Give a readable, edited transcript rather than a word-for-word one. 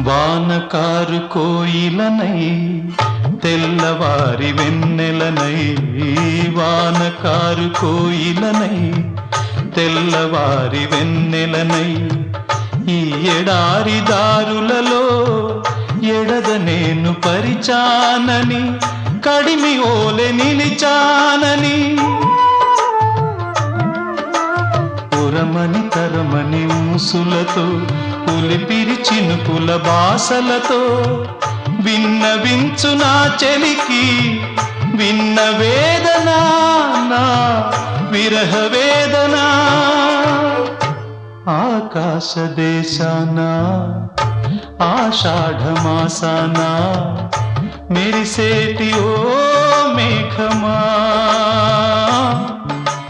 వానకారు కోయిలనై తెల్లవారి వెన్నెలనై, వానకారు కోయిలనై తెల్లవారి వెన్నెలనై, ఈ ఎడారి దారులలో ఎడద నేను పరిచానని, కడిమి ఓలె నిలిచానని, ఉరమని తరమని ఊసులతో పులిపిరి చినుకుల బాసలతో విన్నవించు నా చెలికి విన్న వేదన, నా విరహ వేదన. ఆకాశ దేశాన ఆషాఢమాసాన మెరిసేటి ఓ మేఘమా.